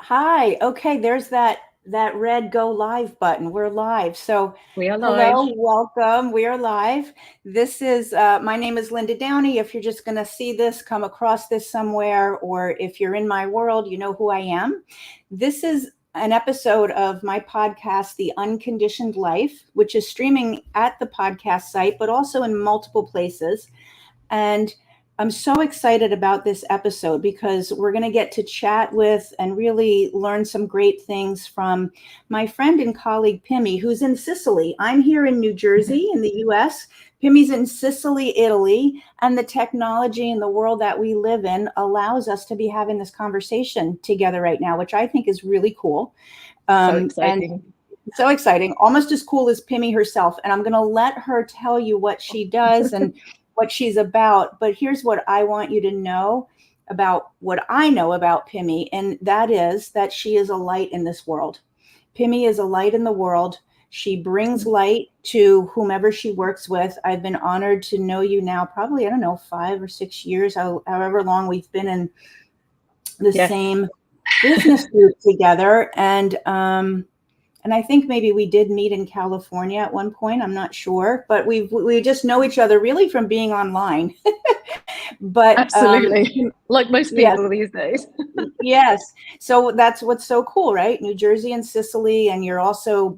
Hi. Okay, there's that red go live button. We're live. So, We are live. hello, welcome. We are live. This is my name is Linda Downey. If you're just going to see this, come across this somewhere, or if you're in my world, you know who I am. This is an episode of my podcast, The Unconditioned Life, which is streaming at the podcast site, but also in multiple places. And I'm so excited about this episode because we're going to get to chat with and really learn some great things from my friend and colleague Pimmi, who's in Sicily. I'm here in New Jersey in the US. Pimmi's in Sicily, Italy, and the technology and the world that we live in allows us to be having this conversation together right now, which I think is really cool. So And exciting. so exciting, almost as cool as Pimmi herself. And I'm going to let her tell you what she does and what she's about. But here's what I want you to know about what I know about Pimmi, and that is that she is a light in this world. Pimmi is a light in the world. She brings light to whomever she works with. I've been honored to know you now, probably, I don't know, 5 or 6 years, however long we've been in the Yes, same business group together. And I think maybe we did meet in California at one point. I'm not sure, but we just know each other really from being online. But absolutely. Like most yes, people these days. yes. So that's what's so cool, right? New Jersey and Sicily, and you're also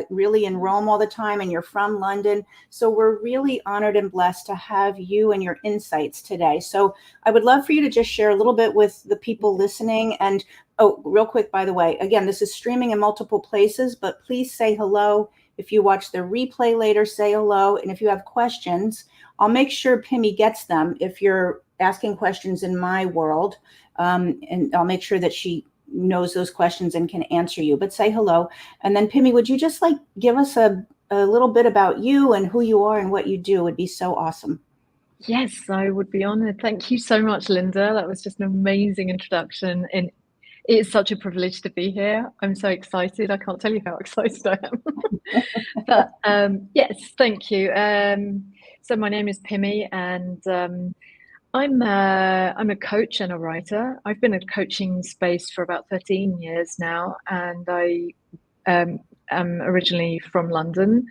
really in Rome all the time, and you're from London. So we're really honored and blessed to have you and your insights today. So I would love for you to just share a little bit with the people listening. And oh, real quick, by the way, again, this is streaming in multiple places, but please say hello. If you watch the replay later, say hello. And if you have questions, I'll make sure Pimmi gets them if you're asking questions in my world. And I'll make sure that she knows those questions and can answer you. But say hello. And then Pimmi, would you just like give us a little bit about you and who you are and what you do? It would be so awesome. Yes, I would be honored. Thank you so much, Linda. That was just an amazing introduction. And it is such a privilege to be here. I'm so excited. I can't tell you how excited I am. But yes, thank you. So my name is Pimmi, and I'm a coach and a writer. I've been in a coaching space for about 13 years now, and I am originally from London,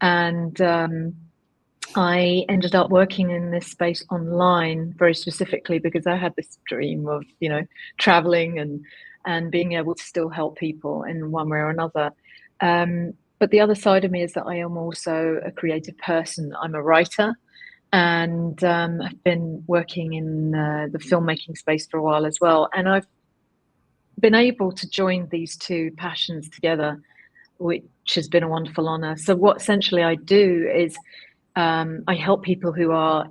and I ended up working in this space online very specifically because I had this dream of, traveling and being able to still help people in one way or another. But the other side of me is that I am also a creative person. I'm a writer, and I've been working in the filmmaking space for a while as well. And I've been able to join these two passions together, which has been a wonderful honor. So what essentially I do is I help people who are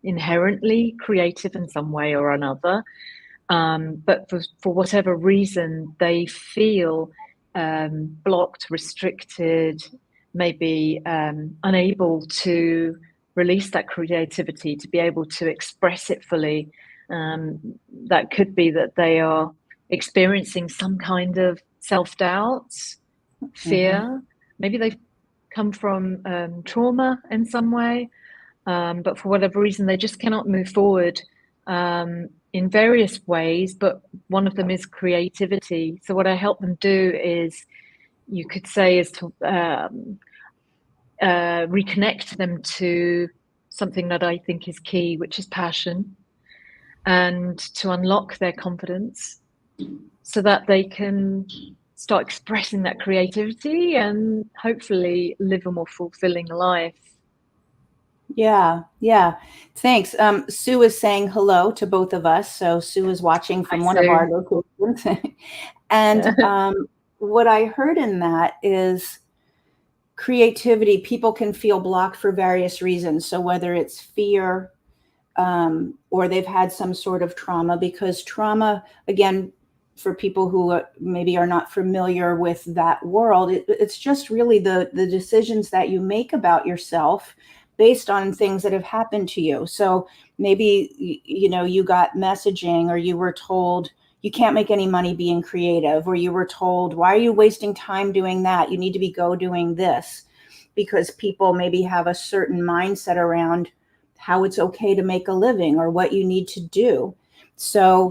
inherently creative in some way or another, but for whatever reason they feel blocked, restricted, maybe unable to release that creativity, to be able to express it fully. That could be that they are experiencing some kind of self-doubt, Mm-hmm. fear. Maybe they've come from trauma in some way, but for whatever reason, they just cannot move forward in various ways. But one of them is creativity. So what I help them do is, you could say, is to reconnect them to something that I think is key, which is passion, and to unlock their confidence so that they can start expressing that creativity and hopefully live a more fulfilling life. Yeah, yeah. Thanks. Sue is saying hello to both of us. So Sue is watching Hi, from one of Sue. our locations. And what I heard in that is creativity. People can feel blocked for various reasons. So whether it's fear, or they've had some sort of trauma, because trauma, again, for people who maybe are not familiar with that world, it's just really the decisions that you make about yourself based on things that have happened to you. So maybe, you got messaging, or you were told you can't make any money being creative, or you were told, why are you wasting time doing that? You need to go doing this, because people maybe have a certain mindset around how it's okay to make a living or what you need to do. So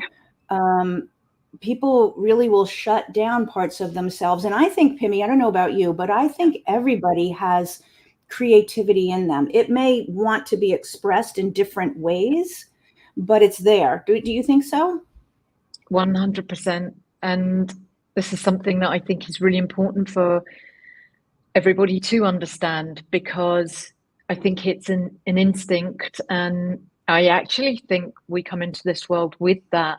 people really will shut down parts of themselves. And I think, Pimmi, I don't know about you, but I think everybody has creativity in them. It may want to be expressed in different ways, but it's there. Do you think so? 100%. And this is something that I think is really important for everybody to understand, because I think it's an instinct, and I actually think we come into this world with that,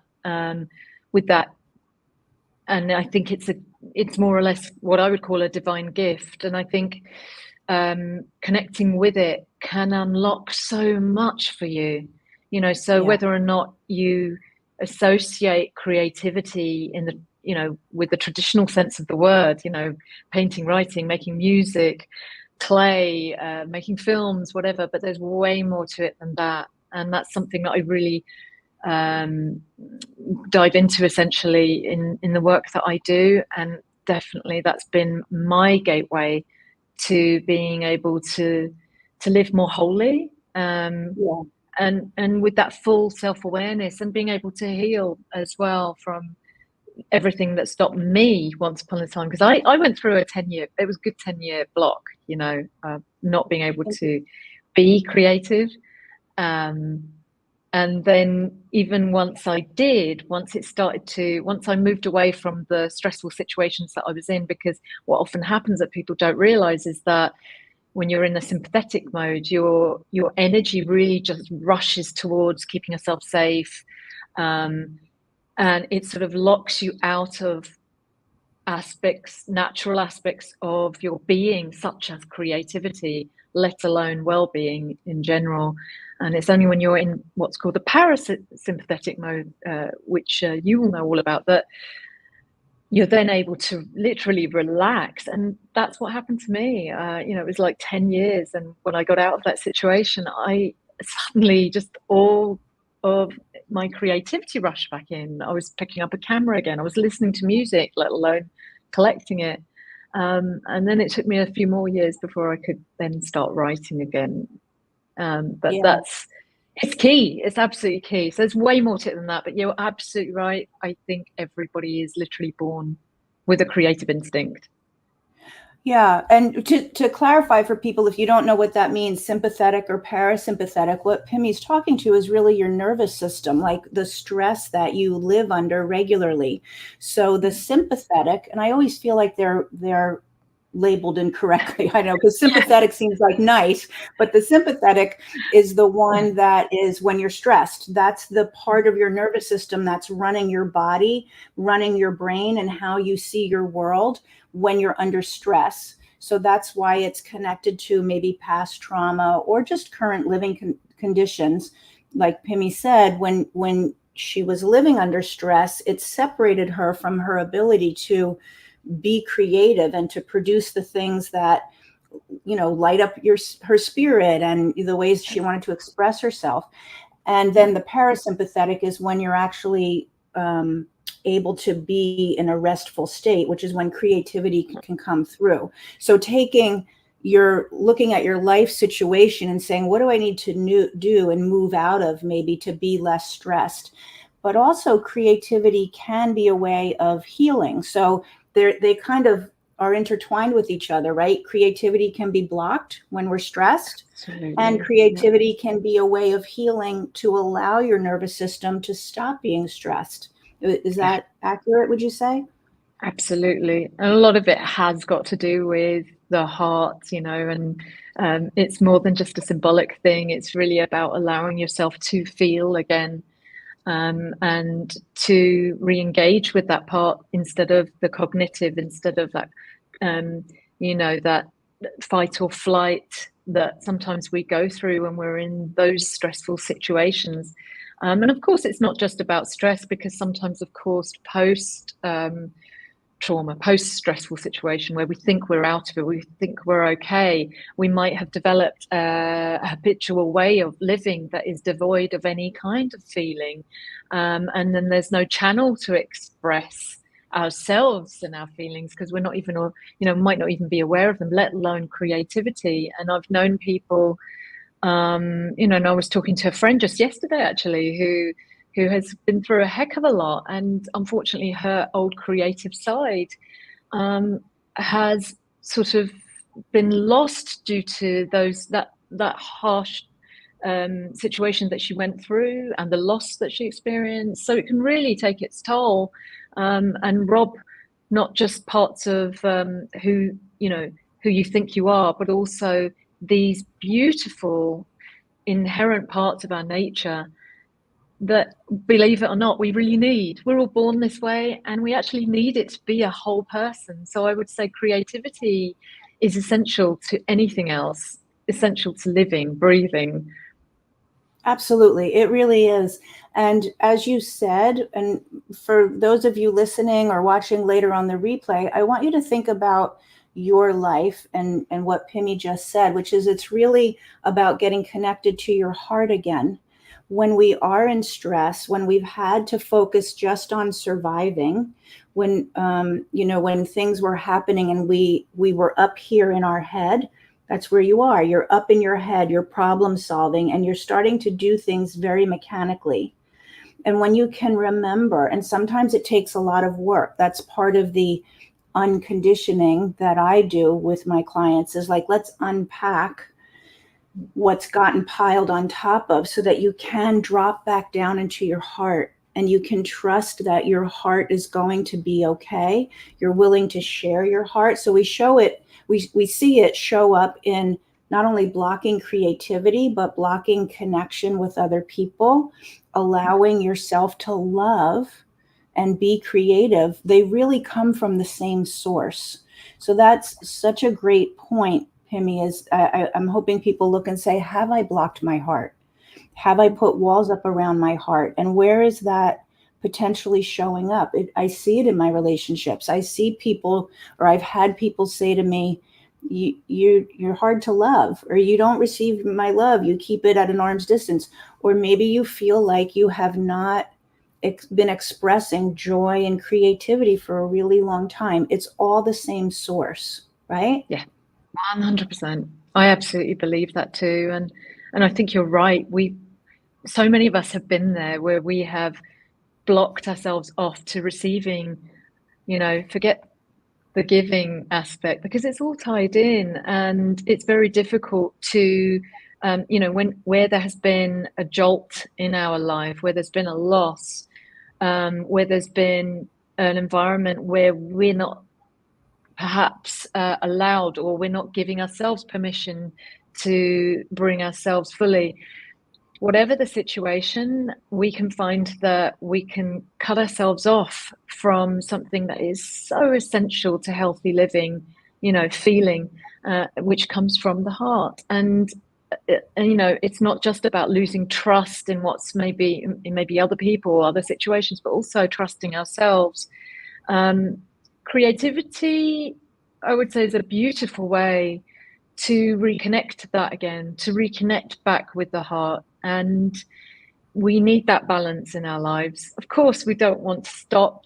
with that, and I think it's more or less what I would call a divine gift, and I think connecting with it can unlock so much for you, you know. So Yeah. whether or not you associate creativity in the, you know, with the traditional sense of the word, you know, painting, writing, making music, clay, making films, whatever, but there's way more to it than that. And that's something that I really dive into essentially in the work that I do. And definitely that's been my gateway to being able to live more wholly, Yeah. and with that full self-awareness, and being able to heal as well from everything that stopped me once upon a time, because I went through a 10-year, it was a good 10-year block, you know, not being able to be creative, and then even once I did, once I moved away from the stressful situations that I was in, because what often happens that people don't realize is that when you're in the sympathetic mode, your energy really just rushes towards keeping yourself safe, and it sort of locks you out of natural aspects of your being, such as creativity, let alone well-being in general. And it's only when you're in what's called the parasympathetic mode, which you will know all about, that you're then able to literally relax. And that's what happened to me. You know, it was like 10 years. And when I got out of that situation, I suddenly just all of my creativity rushed back in. I was picking up a camera again. I was listening to music, let alone collecting it. And then it took me a few more years before I could then start writing again. But Yeah. it's key. It's absolutely key. So there's way more to it than that. But you're absolutely right. I think everybody is literally born with a creative instinct. Yeah. And to clarify for people, if you don't know what that means, sympathetic or parasympathetic, what Pimi's talking to is really your nervous system, like the stress that you live under regularly. So the sympathetic, and I always feel like they're labeled incorrectly. I know, because sympathetic seems like nice, but the sympathetic is the one that is when you're stressed. That's the part of your nervous system that's running your body, running your brain, and how you see your world when you're under stress. So that's why it's connected to maybe past trauma or just current living conditions. Like Pimmi said, when she was living under stress, it separated her from her ability to be creative and to produce the things that, you know, light up her spirit and the ways she wanted to express herself. And then the parasympathetic is when you're actually able to be in a restful state, which is when creativity can come through. So looking at your life situation and saying, what do I need to do and move out of, maybe to be less stressed. But also creativity can be a way of healing. So they kind of are intertwined with each other, right? Creativity can be blocked when we're stressed. Absolutely. And creativity can be a way of healing to allow your nervous system to stop being stressed. Is that accurate, would you say? Absolutely. And a lot of it has got to do with the heart, you know, and it's more than just a symbolic thing. It's really about allowing yourself to feel again, and to re-engage with that part instead of the cognitive, instead of that, you know, that fight or flight that sometimes we go through when we're in those stressful situations. And of course, it's not just about stress, because sometimes, of course, trauma, post-stressful situation where we think we're out of it, we think we're okay, we might have developed a habitual way of living that is devoid of any kind of feeling, and then there's no channel to express ourselves and our feelings, because we're not even, or you know, might not even be aware of them, let alone creativity. And I've known people, you know, and I was talking to a friend just yesterday actually, who who has been through a heck of a lot, and unfortunately her old creative side has sort of been lost due to that harsh situation that she went through and the loss that she experienced. So it can really take its toll, and rob not just parts of who you think you are, but also these beautiful inherent parts of our nature that, believe it or not, we really need. We're all born this way, and we actually need it to be a whole person. So I would say creativity is essential to anything else, essential to living, breathing. Absolutely. It really is. And as you said, and for those of you listening or watching later on the replay, I want you to think about your life and what Pimmi just said, which is it's really about getting connected to your heart again. When we are in stress, when we've had to focus just on surviving, when when things were happening and we were up here in our head, that's where you are. You're up in your head, you're problem solving, and you're starting to do things very mechanically. And when you can remember, and sometimes it takes a lot of work, that's part of the unconditioning that I do with my clients, is like, let's unpack what's gotten piled on top of so that you can drop back down into your heart and you can trust that your heart is going to be okay. You're willing to share your heart. So we show it, we see it show up in not only blocking creativity, but blocking connection with other people, allowing yourself to love and be creative. They really come from the same source. So that's such a great point, Pimmi, is I'm hoping people look and say, have I blocked my heart? Have I put walls up around my heart? And where is that potentially showing up? I see it in my relationships. I see people, or I've had people say to me, you're hard to love, or you don't receive my love. You keep it at an arm's distance. Or maybe you feel like you have not been expressing joy and creativity for a really long time. It's all the same source, right? Yeah, 100%. I absolutely believe that too. And I think you're right. So many of us have been there where we have blocked ourselves off to receiving, forget the giving aspect, because it's all tied in, and it's very difficult to, where there has been a jolt in our life, where there's been a loss, where there's been an environment where we're not perhaps allowed, or we're not giving ourselves permission to bring ourselves fully. Whatever the situation, we can find that we can cut ourselves off from something that is so essential to healthy living, feeling, which comes from the heart. And it's not just about losing trust in what's maybe other people or other situations, but also trusting ourselves. Creativity, I would say, is a beautiful way to reconnect to that again, to reconnect back with the heart. And we need that balance in our lives. Of course, we don't want to stop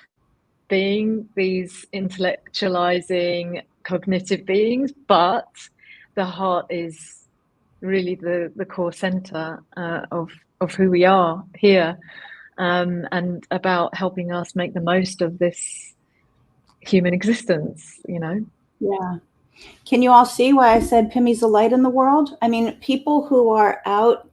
being these intellectualizing, cognitive beings, but the heart is really the core center of who we are here, and about helping us make the most of this human existence. Yeah. Can you all see why I said Pimmi's a light in the world? I mean, people who are out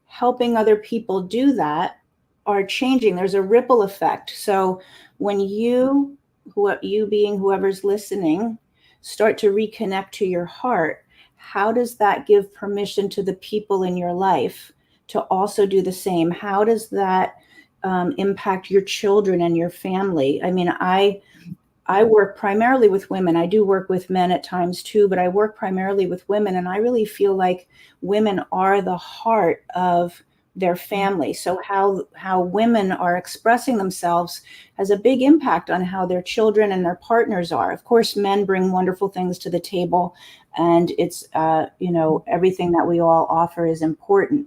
helping other people do that are changing. There's a ripple effect. So when you being whoever's listening, start to reconnect to your heart, how does that give permission to the people in your life to also do the same? How does that impact your children and your family? I mean, I work primarily with women. I do work with men at times too, but I work primarily with women. And I really feel like women are the heart of their family. So how women are expressing themselves has a big impact on how their children and their partners are. Of course, men bring wonderful things to the table, and it's, everything that we all offer is important,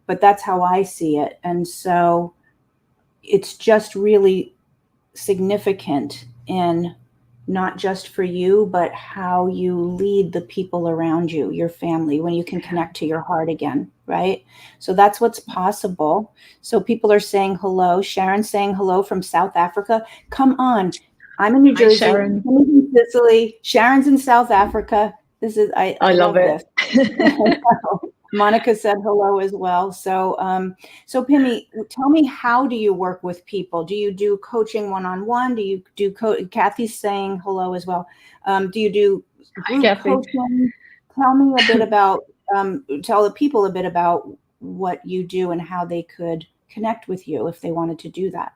but that's how I see it. And so it's just really significant in not just for you, but how you lead the people around you, your family, when you can connect to your heart again, right? So that's what's possible. So people are saying hello. Sharon's saying hello from South Africa. Come on. I'm in New Hi, Jersey. Sharon. I'm in Sicily. Sharon's in South Africa. I love love it. this. Monica said hello as well. So Pimmi, tell me, how do you work with people? Do you do coaching one-on-one? Do you do Kathy's saying hello as well. Do you do Hi, group Kathy. coaching? Tell me a bit about, tell the people a bit about what you do and how they could connect with you if they wanted to do that.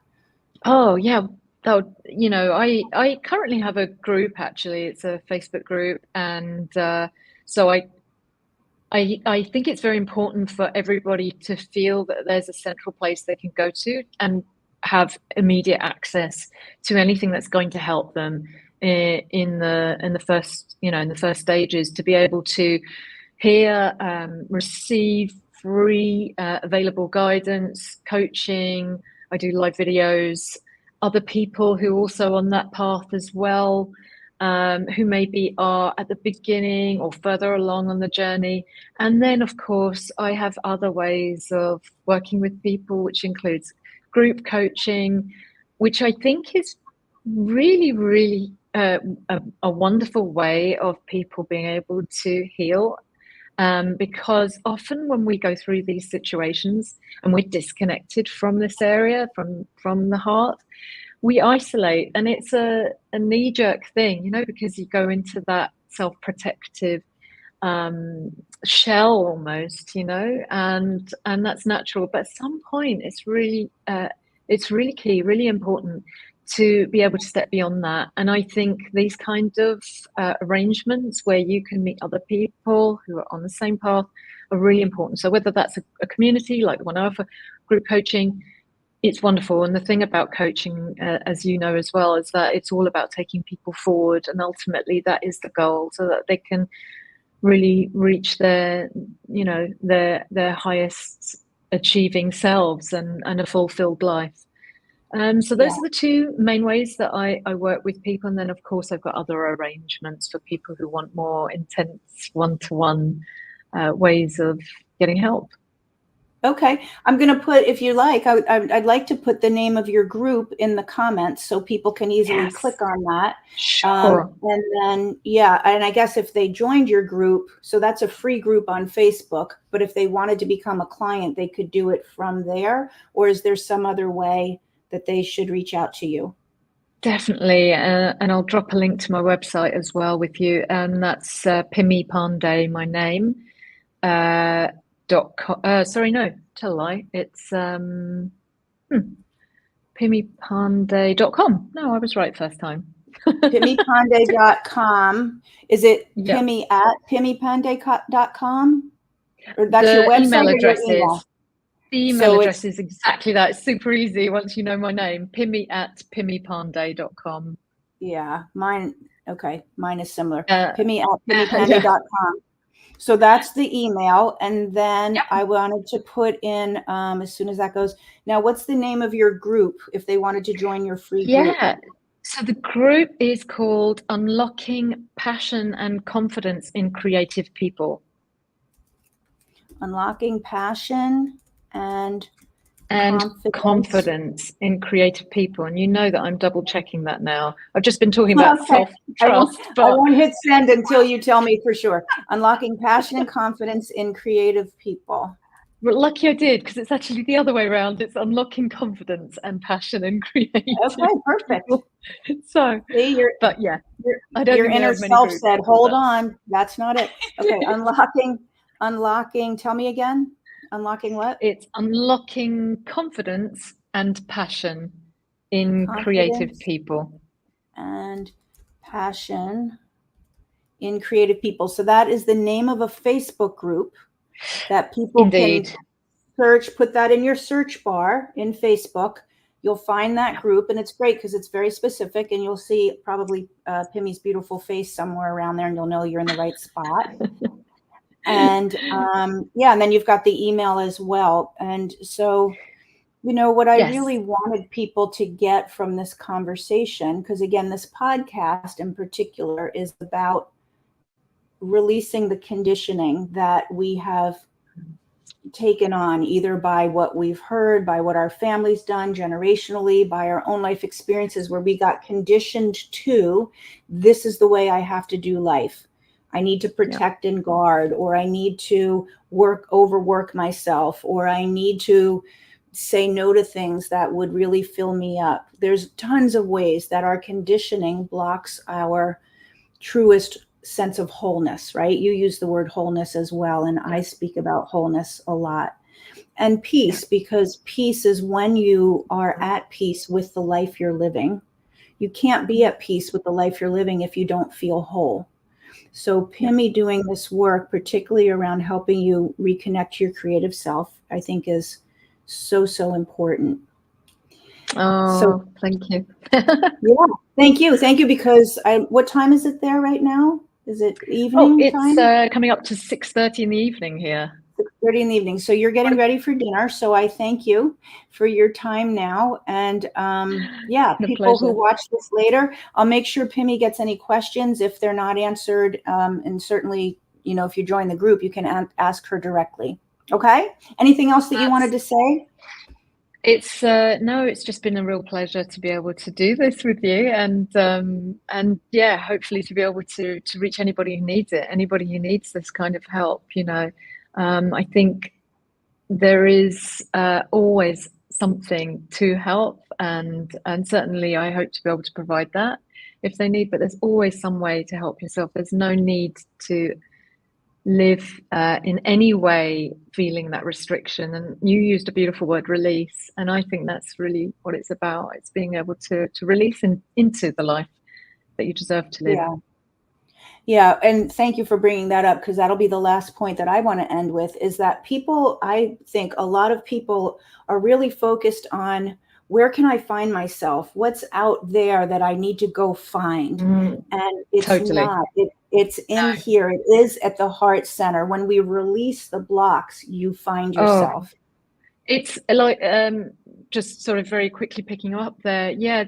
Oh, yeah. I currently have a group, actually. It's a Facebook group. And so I think it's very important for everybody to feel that there's a central place they can go to and have immediate access to anything that's going to help them in the first, in the first stages, to be able to hear, receive free available guidance, coaching. I do live videos, other people who are also on that path as well, who maybe are at the beginning or further along on the journey. And then, of course, I have other ways of working with people, which includes group coaching, which I think is really, really a wonderful way of people being able to heal. Because often when we go through these situations and we're disconnected from this area, from the heart, we isolate, and it's a knee-jerk thing, because you go into that self-protective shell almost, and that's natural. But at some point, it's really key, really important to be able to step beyond that. And I think these kind of arrangements where you can meet other people who are on the same path are really important. So whether that's a community like the one I offer, group coaching, it's wonderful. And the thing about coaching, as you know as well, is that it's all about taking people forward, and ultimately that is the goal, so that they can really reach their highest achieving selves and a fulfilled life. So those are the two main ways that I work with people. And then, of course, I've got other arrangements for people who want more intense one-to-one ways of getting help. Okay, I'm going to put, if you like, I'd like to put the name of your group in the comments so people can easily click on that. Sure. And then, and I guess if they joined your group, so that's a free group on Facebook, but if they wanted to become a client, they could do it from there. Or is there some other way that they should reach out to you? Definitely. And I'll drop a link to my website as well with you. And that's Pimmi Pande, my name. Sorry, no, tell a lie. It's PimmiPande.com. No, I was right first time. PimmiPande.com. Is it Pimmi at PimmiPande.com? Or that's your website email or your address email? The email address is exactly that. It's super easy once you know my name. Pimmi at PimmiPande.com. Yeah, mine. Okay, mine is similar. Pimmi at PimmiPande.com. So that's the email. And then I wanted to put in, as soon as that goes, now what's the name of your group if they wanted to join your free group? So the group is called Unlocking Passion and Confidence in Creative People. Unlocking Passion and confidence in creative people. And you know that I'm double checking that now. I've just been talking about self-trust. I won't hit send until you tell me for sure. Unlocking Passion and Confidence in Creative People. Well, lucky I did, because it's actually the other way around. It's unlocking confidence and passion in creative. Okay, perfect. People. So, see, your inner self said, "Hold on, that's not it." Okay, unlocking. Tell me again. Unlocking what? It's unlocking confidence and passion in creative people. And passion in creative people. So that is the name of a Facebook group that people can search. Put that in your search bar in Facebook. You'll find that group, and it's great because it's very specific, and you'll see probably Pimmi's beautiful face somewhere around there, and you'll know you're in the right spot. And and then you've got the email as well. And so You know, what I Yes. really wanted people to get from this conversation, because again, this podcast in particular is about releasing the conditioning that we have taken on, either by what we've heard, by what our family's done generationally, by our own life experiences, where we got conditioned to, this is the way I have to do life. I need to Yeah. protect and guard, or I need to overwork myself, or I need to say no to things that would really fill me up. There's tons of ways that our conditioning blocks our truest sense of wholeness, right? You use the word wholeness as well, and I speak about wholeness a lot. And Yeah. peace, because peace is when you are at peace with the life you're living. You can't be at peace with the life you're living if you don't feel whole. So Yeah. Pimmi doing this work, particularly around helping you reconnect to your creative self, I think is so, so important. So Oh, thank you. yeah, thank you. Thank you, because what time is it there right now? Is it Oh, evening it's time? coming up to 6:30 in the evening here. 6:30 in the evening. So you're getting ready for dinner. So I thank you for your time now. And yeah, The people who pleasure. watch this later, I'll make sure Pimmi gets any questions if they're not answered. And certainly, you know, if you join the group, you can ask her directly. Okay. Anything else that you wanted That's to say? It's no, it's just been a real pleasure to be able to do this with you, and yeah, hopefully to be able to reach anybody who needs it, anybody who needs this kind of help. I think there is always something to help, and certainly I hope to be able to provide that if they need. But there's always some way to help yourself. There's no need to live in any way feeling that restriction. And you used a beautiful word, release. And I think that's really what it's about. It's being able to release into the life that you deserve to live. Yeah. Yeah, and thank you for bringing that up, because that'll be the last point that I want to end with, is that people, I think a lot of people are really focused on, where can I find myself? What's out there that I need to go find? Mm, And it's totally. not. It's in No. here. It is at the heart center. When we release the blocks, you find Oh, yourself. it's like just sort of very quickly picking up there. Yeah,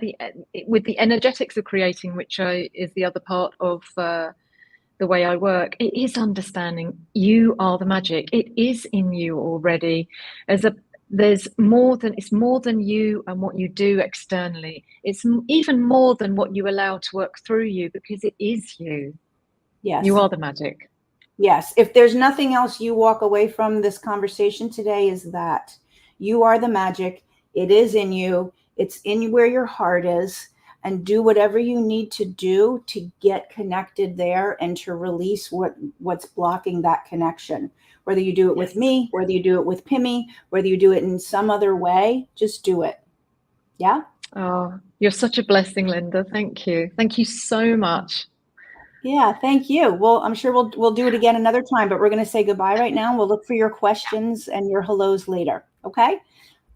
with the energetics of creating, which is the other part of the way I work, it is understanding you are the magic. It is in you already. It's more than you and what you do externally. It's even more than what you allow to work through you, because it is you. You Yes. are the magic. Yes. If there's nothing else you walk away from this conversation today, is that you are the magic. It is in you. It's in where your heart is. And do whatever you need to do to get connected there, and to release what's blocking that connection. Whether you do it with Yes. me, whether you do it with Pimmi, whether you do it in some other way, just do it. Yeah. Oh, you're such a blessing, Linda. Thank you. Thank you so much. Yeah, thank you. Well, I'm sure we'll do it again another time, but we're going to say goodbye right now. We'll look for your questions and your hellos later. Okay?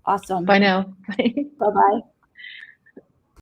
Awesome. Bye now. Bye-bye.